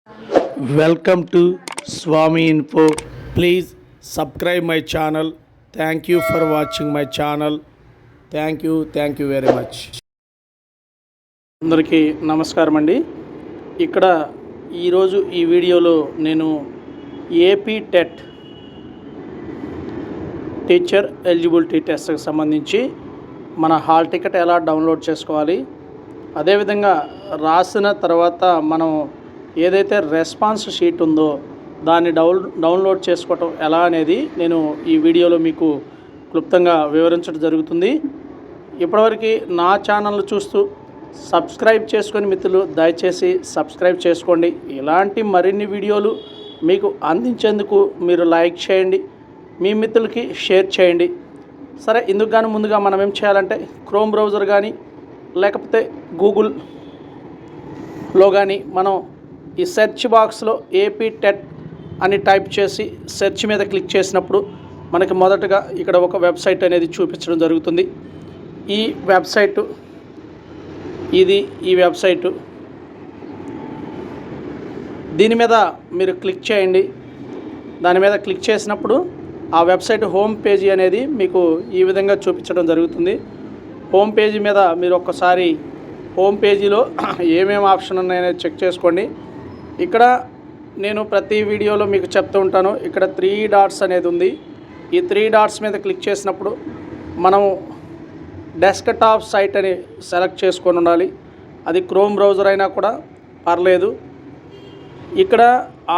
Welcome to Swami Info. Please subscribe my channel. Thank you for watching my channel. Thank you very much. అందరికీ నమస్కారం అండి. ఇక్కడ ఈరోజు ఈ వీడియోలో నేను ఏపీ టెట్ టీచర్ ఎలిజిబిలిటీ టెస్ట్కి సంబంధించి మన హాల్ టికెట్ ఎలా డౌన్లోడ్ చేసుకోవాలి, అదేవిధంగా రాసిన తర్వాత మనం ఏదైతే రెస్పాన్స్ షీట్ ఉందో దాన్ని డౌన్లోడ్ చేసుకోవటం ఎలా అనేది నేను ఈ వీడియోలో మీకు క్లుప్తంగా వివరించడం జరుగుతుంది. ఇప్పటివరకు నా ఛానల్ చూస్తూ సబ్స్క్రైబ్ చేసుకొని మిత్రులు దయచేసి సబ్స్క్రైబ్ చేసుకోండి. ఇలాంటి మరిన్ని వీడియోలు మీకు అందించేందుకు మీరు లైక్ చేయండి, మీ మిత్రులకి షేర్ చేయండి. సరే, ఇందుకు కానీ ముందుగా మనం ఏం చేయాలంటే క్రోమ్ బ్రౌజర్ కానీ లేకపోతే గూగుల్లో కానీ మనం ఈ సెర్చ్ బాక్స్లో ఏపీ టెట్ అని టైప్ చేసి సెర్చ్ మీద క్లిక్ చేసినప్పుడు మనకి మొదటగా ఇక్కడ ఒక వెబ్సైట్ అనేది చూపించడం జరుగుతుంది. ఈ వెబ్సైటు ఈ వెబ్సైటు దీని మీద మీరు క్లిక్ చేయండి. దాని మీద క్లిక్ చేసినప్పుడు ఆ వెబ్సైట్ హోమ్ పేజీ అనేది మీకు ఈ విధంగా చూపించడం జరుగుతుంది. హోమ్ పేజీ మీద మీరు ఒక్కసారి హోమ్ పేజీలో ఏమేమి ఆప్షన్ ఉన్నాయో చెక్ చేసుకోండి. ఇక్కడ నేను ప్రతి వీడియోలో మీకు చెప్తూ ఉంటాను, ఇక్కడ 3 డాట్స్ అనేది ఉంది. ఈ 3 డాట్స్ మీద క్లిక్ చేసినప్పుడు మనం డెస్క్టాప్ సైట్ అని సెలెక్ట్ చేసుకొని ఉండాలి. అది క్రోమ్ బ్రౌజర్ అయినా కూడా పర్లేదు. ఇక్కడ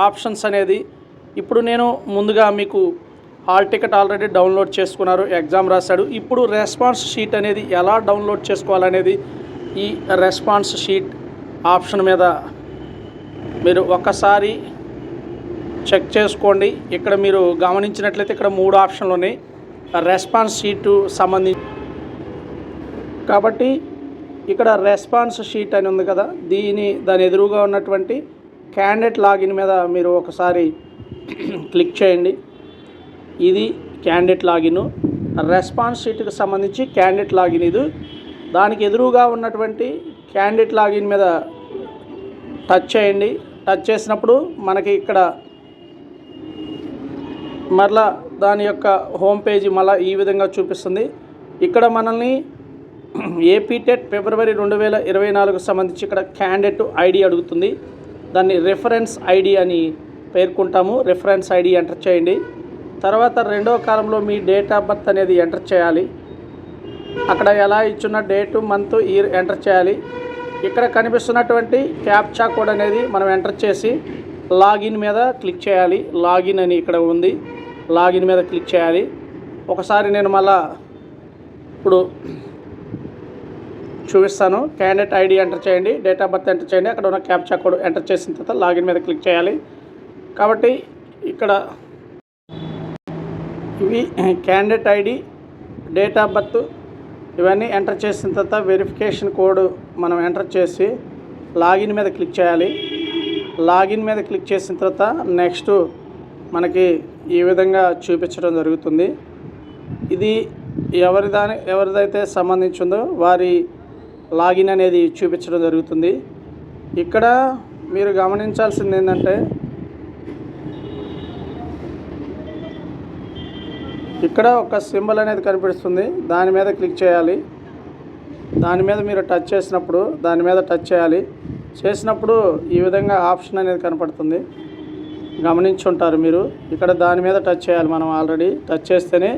ఆప్షన్స్ అనేది ఇప్పుడు నేను ముందుగా మీకు హాల్ టికెట్ ఆల్రెడీ డౌన్లోడ్ చేసుకున్నారు, ఎగ్జామ్ రాశాడు. ఇప్పుడు రెస్పాన్స్ షీట్ అనేది ఎలా డౌన్లోడ్ చేసుకోవాలనేది ఈ రెస్పాన్స్ షీట్ ఆప్షన్ మీద మీరు ఒక్కసారి చెక్ చేసుకోండి. ఇక్కడ మీరు గమనించినట్లయితే ఇక్కడ 3 ఆప్షన్లు ఉన్నాయి రెస్పాన్స్ షీటు సంబంధించి. కాబట్టి ఇక్కడ రెస్పాన్స్ షీట్ అని ఉంది కదా, దాని ఎదురుగా ఉన్నటువంటి క్యాండిడేట్ లాగిన్ మీద మీరు ఒకసారి క్లిక్ చేయండి. ఇది క్యాండిడేట్ లాగిన్. రెస్పాన్స్ షీట్కి సంబంధించి క్యాండిడేట్ లాగిన్ ఇది. దానికి ఎదురుగా ఉన్నటువంటి క్యాండిడేట్ లాగిన్ మీద టచ్ చేయండి. టచ్ చేసినప్పుడు మనకి ఇక్కడ మరలా దాని యొక్క హోమ్ పేజీ మళ్ళీ ఈ విధంగా చూపిస్తుంది. ఇక్కడ మనల్ని ఏపీ టెట్ ఫిబ్రవరి 2024 సంబంధించి ఇక్కడ క్యాండిడేట్ ఐడి అడుగుతుంది. దాన్ని రెఫరెన్స్ ఐడి అని పేర్కొంటాము. రెఫరెన్స్ ఐడి ఎంటర్ చేయండి. తర్వాత రెండవ కాలంలో మీ డేట్ ఆఫ్ బర్త్ అనేది ఎంటర్ చేయాలి. అక్కడ ఎలా ఇచ్చిన డేటు, మంత్, ఇయర్ ఎంటర్ చేయాలి. ఇక్కడ కనిపిస్తున్నటువంటి క్యాప్చా కోడ్ అనేది మనం ఎంటర్ చేసి లాగిన్ మీద క్లిక్ చేయాలి. లాగిన్ అని ఇక్కడ ఉంది, లాగిన్ మీద క్లిక్ చేయాలి. ఒకసారి నేను మళ్ళా ఇప్పుడు చూపిస్తాను. క్యాండిడేట్ ఐడి ఎంటర్ చేయండి, డేట్ ఆఫ్ బర్త్ ఎంటర్ చేయండి, అక్కడ ఉన్న క్యాప్చా కోడ్ ఎంటర్ చేసిన తర్వాత లాగిన్ మీద క్లిక్ చేయాలి. కాబట్టి ఇక్కడ ఇవి candidate ID, date of birth ఇవన్నీ ఎంటర్ చేసిన తర్వాత వెరిఫికేషన్ కోడ్ మనం ఎంటర్ చేసి లాగిన్ మీద క్లిక్ చేయాలి. లాగిన్ మీద క్లిక్ చేసిన తర్వాత నెక్స్ట్ మనకి ఈ విధంగా చూపించడం జరుగుతుంది. ఇది ఎవరిదైతే సంబంధించిందో వారి లాగిన్ అనేది చూపించడం జరుగుతుంది. ఇక్కడ మీరు గమనించాల్సింది ఏంటంటే ఇక్కడ ఒక సింబల్ అనేది కనిపిస్తుంది, దాని మీద క్లిక్ చేయాలి. దాని మీద మీరు టచ్ చేసినప్పుడు దాని మీద టచ్ చేయాలి. చేసినప్పుడు ఈ విధంగా ఆప్షన్ అనేది కనపడుతుంది, గమనించుంటారు మీరు. ఇక్కడ దాని మీద టచ్ చేయాలి. మనం ఆల్రెడీ టచ్ చేస్తేనే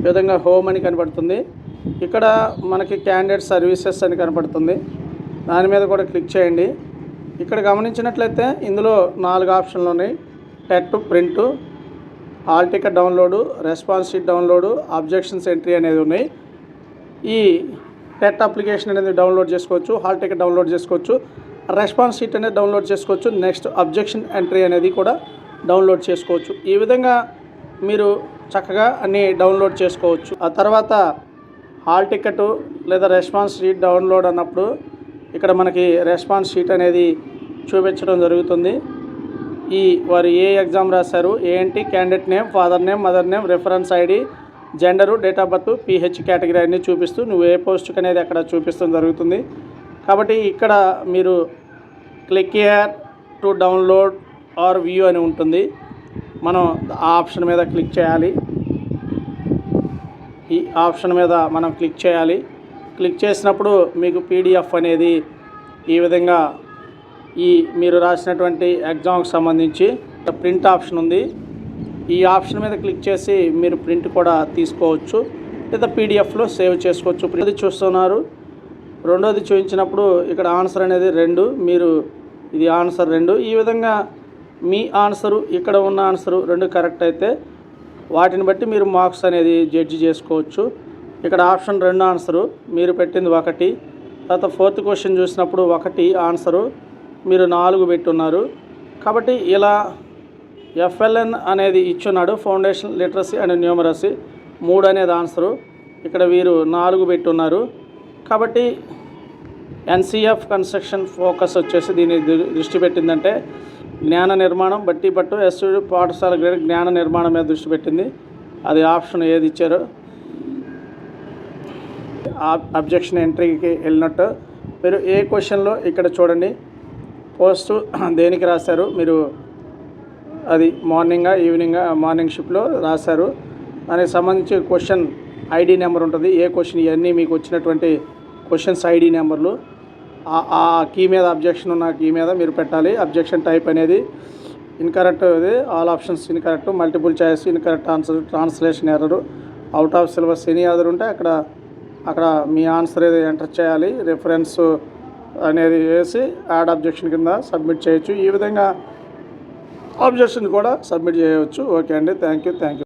ఈ విధంగా హోమ్ అని కనపడుతుంది. ఇక్కడ మనకి క్యాండిడేట్ సర్వీసెస్ అని కనపడుతుంది, దాని మీద కూడా క్లిక్ చేయండి. ఇక్కడ గమనించినట్లయితే ఇందులో 4 ఆప్షన్లు ఉన్నాయి. TET print, hall ticket download, response sheet download, objections entry అనేది ఉన్నాయి. ఈ టెట్ అప్లికేషన్ అనేది డౌన్లోడ్ చేసుకోవచ్చు, హాల్ టికెట్ డౌన్లోడ్ చేసుకోవచ్చు, రెస్పాన్స్ షీట్ అనేది డౌన్లోడ్ చేసుకోవచ్చు, నెక్స్ట్ అబ్జెక్షన్ ఎంట్రీ అనేది కూడా డౌన్లోడ్ చేసుకోవచ్చు. ఈ విధంగా మీరు చక్కగా అన్నీ డౌన్లోడ్ చేసుకోవచ్చు. ఆ తర్వాత హాల్ టికెట్ లేదా రెస్పాన్స్ షీట్ డౌన్లోడ్ అన్నప్పుడు ఇక్కడ మనకి రెస్పాన్స్ షీట్ అనేది చూపించడం జరుగుతుంది. వారు ఏ ఎగ్జామ్ రాశారు, ఏంటి, candidate name, father name, mother name, reference ID, gender, date of birth, pH category అన్నీ చూపిస్తూ నువ్వు ఏ పోస్ట్కి అనేది అక్కడ చూపిస్తడం జరుగుతుంది. కాబట్టి ఇక్కడ మీరు click here to download or view అని ఉంటుంది. మనం ఆ ఆప్షన్ మీద క్లిక్ చేయాలి. ఈ ఆప్షన్ మీద మనం క్లిక్ చేయాలి. క్లిక్ చేసినప్పుడు మీకు పీడిఎఫ్ అనేది ఈ విధంగా మీరు రాసినటువంటి ఎగ్జామ్కి సంబంధించి ప్రింట్ ఆప్షన్ ఉంది. ఈ ఆప్షన్ మీద క్లిక్ చేసి మీరు ప్రింట్ కూడా తీసుకోవచ్చు, లేదా పీడిఎఫ్లో సేవ్ చేసుకోవచ్చు. ఇది చూస్తున్నారు. రెండోది చూపించినప్పుడు ఇక్కడ ఆన్సర్ అనేది 2, మీరు ఇది ఆన్సర్ 2. ఈ విధంగా మీ ఆన్సరు ఇక్కడ ఉన్న ఆన్సరు 2 కరెక్ట్ అయితే వాటిని బట్టి మీరు మార్క్స్ అనేది జడ్జి చేసుకోవచ్చు. ఇక్కడ ఆప్షన్ 2 ఆన్సరు, మీరు పెట్టింది 1. తర్వాత 4th క్వశ్చన్ చూసినప్పుడు 1 ఆన్సరు, మీరు 4 పెట్టున్నారు. కాబట్టి ఇలా FLN అనేది ఇచ్చున్నాడు, ఫౌండేషన్ లిటరసీ అండ్ న్యూమరసీ 3 అనేది ఆన్సరు. ఇక్కడ వీరు 4 పెట్టున్నారు. కాబట్టి NCF కన్స్ట్రక్షన్ ఫోకస్ వచ్చేసి దీని దృష్టి పెట్టిందంటే జ్ఞాన నిర్మాణం, బట్టి పట్టు ఎస్టూడి పాఠశాల గ్రేడ్ జ్ఞాన నిర్మాణం మీద దృష్టి పెట్టింది. అది ఆప్షన్ ఏది ఇచ్చారో అబ్జెక్షన్ ఎంట్రీకి వెళ్ళినట్టు. మీరు ఏ క్వశ్చన్లో ఇక్కడ చూడండి, పోస్ట్ దేనికి రాశారు, మీరు అది మార్నింగ్ షిఫ్ట్లో రాశారు. దానికి సంబంధించి క్వశ్చన్ ID నెంబర్ ఉంటుంది. ఏ క్వశ్చన్, ఇవన్నీ మీకు వచ్చినటువంటి క్వశ్చన్స్ ID నెంబర్లు. ఆ కీ మీద, అబ్జెక్షన్ ఉన్న కీ మీద మీరు పెట్టాలి. అబ్జెక్షన్ టైప్ అనేది ఇన్కరెక్ట్, ఇది all options incorrect, multiple choice incorrect answer, translation error, out of syllabus any other ఉంటే అక్కడ మీ ఆన్సర్ ఏది ఎంటర్ చేయాలి. రిఫరెన్స్ అనేది వేసి యాడ్ అబ్జెక్షన్ కింద సబ్మిట్ చేయొచ్చు. ఈ విధంగా ఆబ్జెక్షన్ కూడా సబ్మిట్ చేయవచ్చు. ఓకే అండి, థ్యాంక్ యూ.